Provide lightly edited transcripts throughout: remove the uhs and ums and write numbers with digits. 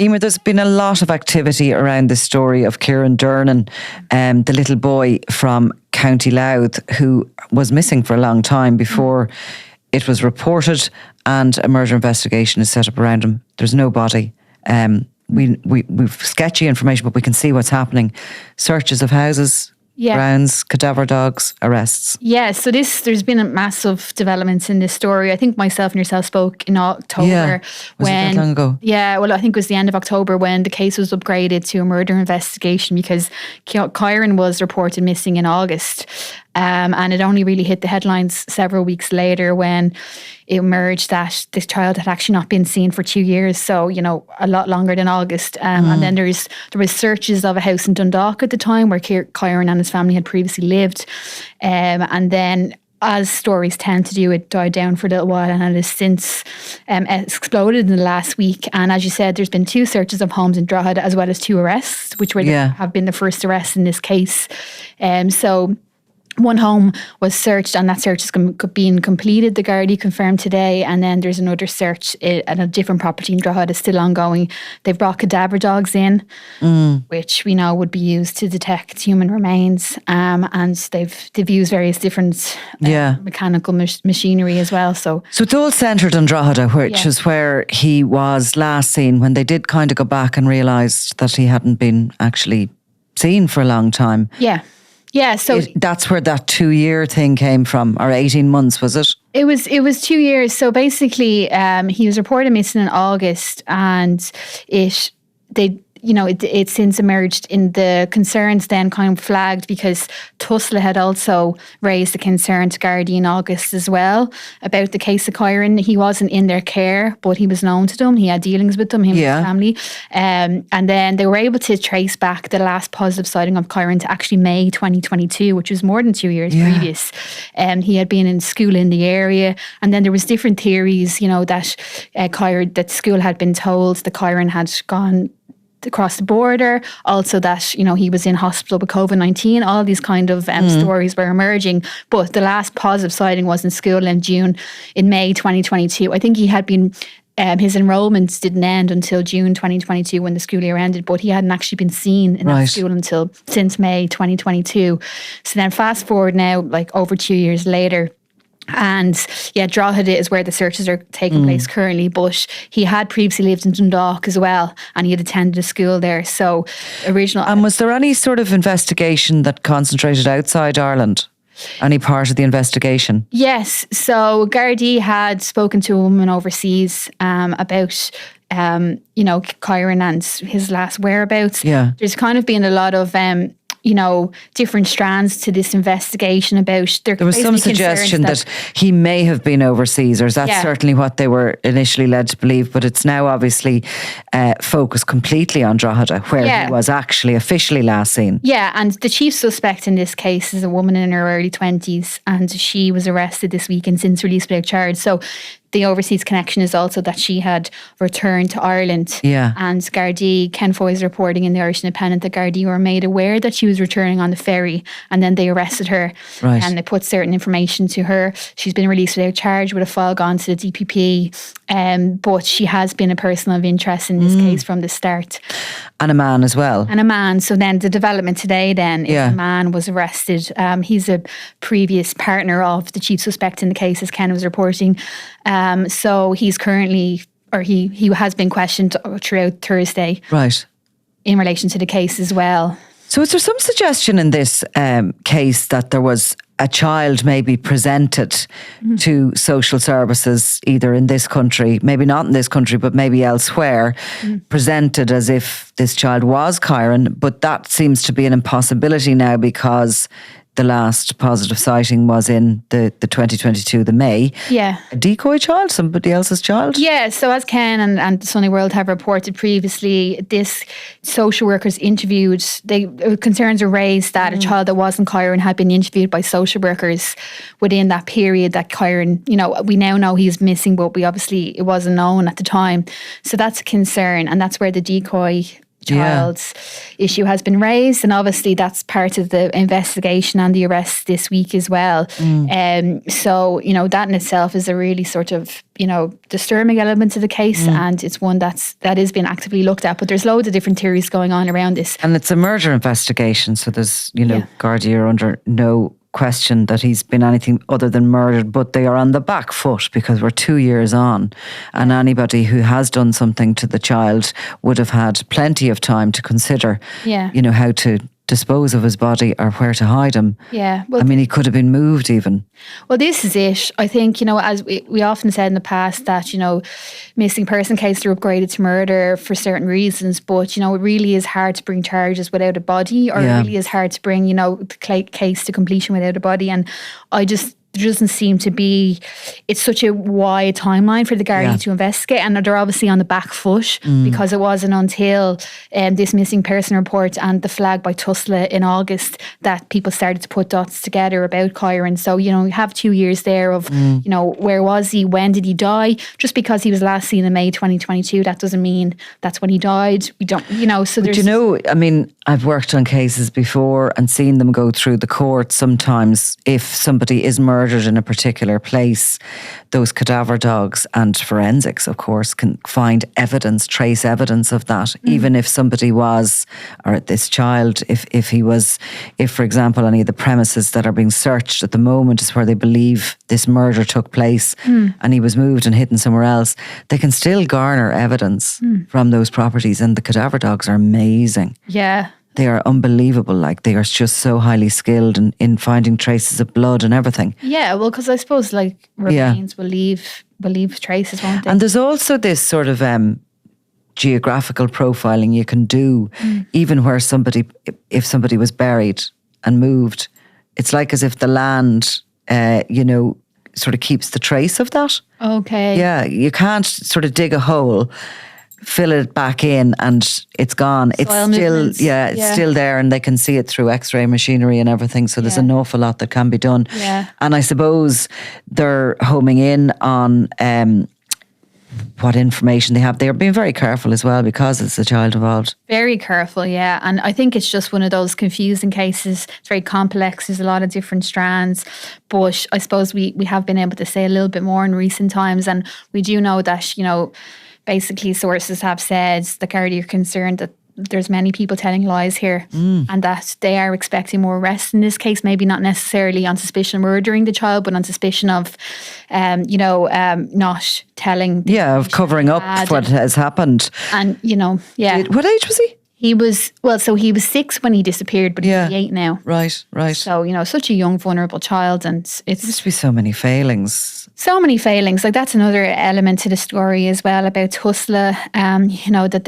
Eimear, there's been a lot of activity around the story of Kyran Durnin, the little boy from County Louth who was missing for a long time before it was reported, and a murder investigation is set up around him. There's no body. We've sketchy information, but we can see what's happening. Searches of houses, grounds, cadaver dogs, arrests. Yeah, so there's been a massive developments in this story. I think myself and yourself spoke in October. Yeah. Was it that long ago? Yeah, well, I think it was the end of October when the case was upgraded to a murder investigation because Kyran was reported missing in August. And it only really hit the headlines several weeks later when it emerged that this child had actually not been seen for 2 years. So, a lot longer than August. And then there was searches of a house in Dundalk at the time where Kyran and his family had previously lived. And then, as stories tend to do, it died down for a little while and it has since exploded in the last week. And as you said, there's been 2 searches of homes in Drogheda as well as 2 arrests, which have been the first arrests in this case. So one home was searched and that search is being completed, the Gardaí confirmed today. And then there's another search at a different property in Drogheda still ongoing. They've brought cadaver dogs in, which we know would be used to detect human remains. And they've used various different mechanical machinery as well. So it's all centred on Drogheda, which is where he was last seen, when they did kind of go back and realised that he hadn't been actually seen for a long time. Yeah, so that's where that 2-year thing came from, or 18 months, was it? It was 2 years. So basically, he was reported missing in August, and it since emerged in the concerns then kind of flagged because Tusla had also raised a concern to Gardaí in August as well about the case of Kyran. He wasn't in their care, but he was known to them. He had dealings with them, him and his family. And then they were able to trace back the last positive sighting of Kyran to actually May 2022, which was more than 2 years previous. He had been in school in the area, and then there was different theories, that school had been told that Kyran had gone across the border, also that he was in hospital with COVID-19. All these kind of stories were emerging, but the last positive sighting was in school in May 2022. I think he had been his enrolments didn't end until June 2022 when the school year ended, but he hadn't actually been seen in that school since May 2022. So then fast forward now, like over 2 years later. And Drogheda is where the searches are taking place currently, but he had previously lived in Dundalk as well, and he had attended a school there. So And was there any sort of investigation that concentrated outside Ireland? Any part of the investigation? Yes. So Gardaí had spoken to a woman overseas about Kyran and his last whereabouts. Yeah. There's kind of been a lot of different strands to this investigation about there was some suggestion that he may have been overseas, or that's certainly what they were initially led to believe, but it's now obviously focused completely on Drogheda, where he was actually officially last seen. Yeah, and the chief suspect in this case is a woman in her early 20s, and she was arrested this week and since released without charge. So the overseas connection is also that she had returned to Ireland. Yeah. And Gardaí, Ken Foy is reporting in the Irish Independent that Gardaí were made aware that she was returning on the ferry, and then they arrested her. Right. And they put certain information to her. She's been released without charge with a file gone to the DPP. But she has been a person of interest in this case from the start. And a man as well. And a man. So then the development today then is a man was arrested. He's a previous partner of the chief suspect in the case, as Ken was reporting. So he's currently, or he has been questioned throughout Thursday. Right. In relation to the case as well. So is there some suggestion in this case that there was a child maybe presented to social services, either in this country, maybe not in this country, but maybe elsewhere, presented as if this child was Kyran, but that seems to be an impossibility now because the last positive sighting was in the 2022, the May. Yeah. A decoy child, somebody else's child? Yeah, so as Ken and the Sunny World have reported previously, this social workers interviewed, concerns were raised that a child that wasn't Kyran had been interviewed by social workers within that period that Kyran, we now know he's missing, but it wasn't known at the time. So that's a concern, and that's where the decoy child's issue has been raised, and obviously that's part of the investigation and the arrest this week as well. So that in itself is a really sort of disturbing element to the case, and it's one that is being actively looked at. But there's loads of different theories going on around this, and it's a murder investigation. So there's Gardaí are under no question that he's been anything other than murdered, but they are on the back foot because we're 2 years on, and anybody who has done something to the child would have had plenty of time to consider how to dispose of his body or where to hide him. Well, he could have been moved even. Well, this is it. I think, as we often said in the past that, missing person cases are upgraded to murder for certain reasons, but, it really is hard to bring charges without a body, or it really is hard to bring, the case to completion without a body. And there doesn't seem to be, it's such a wide timeline for the Gardaí to investigate, and they're obviously on the back foot because it wasn't until this missing person report and the flag by Tusla in August that people started to put dots together about Kyran. So, you have 2 years there of, where was he? When did he die? Just because he was last seen in May 2022, that doesn't mean that's when he died. We don't, so there's... I've worked on cases before and seen them go through the court. Sometimes if somebody is murdered in a particular place, those cadaver dogs and forensics, of course, can find evidence, trace evidence of that. Even if somebody was, or this child, if for example, any of the premises that are being searched at the moment is where they believe this murder took place and he was moved and hidden somewhere else, they can still garner evidence from those properties, and the cadaver dogs are amazing. Yeah. They are unbelievable. They are just so highly skilled in finding traces of blood and everything. Yeah, well, because I suppose remains will leave traces, won't they? And there's also this sort of geographical profiling you can do, even where if somebody was buried and moved, it's like as if the land, sort of keeps the trace of that. Okay. Yeah, you can't sort of dig a hole, fill it back in, and it's gone. It's still there, and they can see it through X-ray machinery and everything. So there's an awful lot that can be done. Yeah. And I suppose they're homing in on what information they have. They're being very careful as well because it's a child involved. Very careful, yeah. And I think it's just one of those confusing cases. It's very complex. There's a lot of different strands. But I suppose we have been able to say a little bit more in recent times. And we do know that, basically sources have said the Gardaí are concerned that there's many people telling lies here and that they are expecting more arrests in this case, maybe not necessarily on suspicion of murdering the child, but on suspicion of, not telling. Yeah, of covering up what has happened. And, What age was he? He was 6 when he disappeared, but he's 8 now. Right. So, such a young, vulnerable child, and there must be so many failings. So many failings. That's another element to the story as well about Tusla. That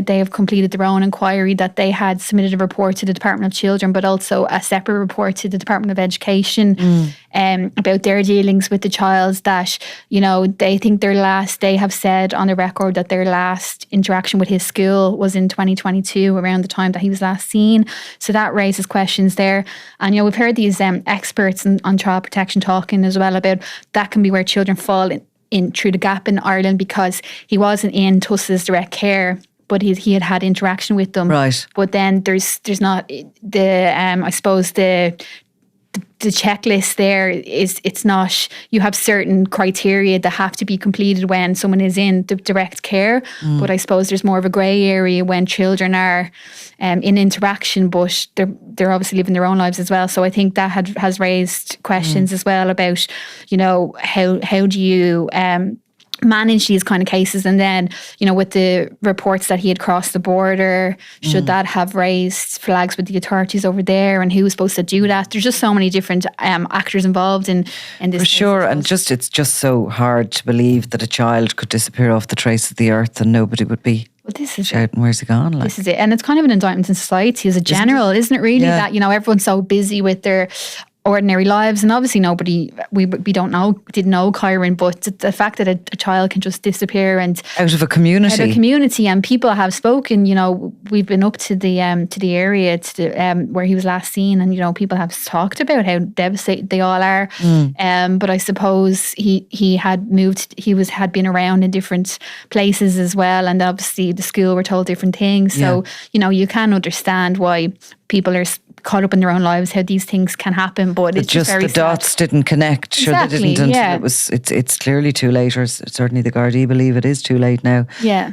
they have completed their own inquiry, that they had submitted a report to the Department of Children, but also a separate report to the Department of Education about their dealings with the child. That they think they have said on the record that their last interaction with his school was in 2022, around the time that he was last seen. So that raises questions there. And we've heard these experts on child protection talking as well about that can be where children fall in through the gap in Ireland, because he wasn't in Tusla's direct care, but he had interaction with them. Right. But then there's not I suppose the checklist there it's not, you have certain criteria that have to be completed when someone is in the direct care, but I suppose there's more of a grey area when children are in interaction, but they're obviously living their own lives as well. So I think that has raised questions as well about how do you manage these kind of cases. And then with the reports that he had crossed the border, should that have raised flags with the authorities over there, and who was supposed to do that? There's just so many different actors involved in this. For sure. And it's just so hard to believe that a child could disappear off the face of the earth and nobody would be shouting, where's he gone? This is it. And it's kind of an indictment in society as a general, isn't it really? That everyone's so busy with their ordinary lives, and obviously we didn't know Kyran, but the fact that a child can just disappear and out of a community, and people have spoken. We've been up to the area where he was last seen, and people have talked about how devastated they all are. But I suppose he had been around in different places as well, and obviously the school were told different things. So you can understand why people are caught up in their own lives, how these things can happen, but it's just very the dots didn't connect. Sure, exactly, they didn't until it's clearly too late, or certainly the Gardaí believe it is too late now. Yeah.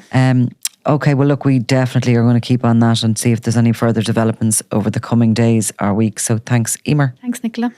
Okay, well look, we definitely are going to keep on that and see if there's any further developments over the coming days or weeks. So thanks, Eimear. Thanks, Nicola.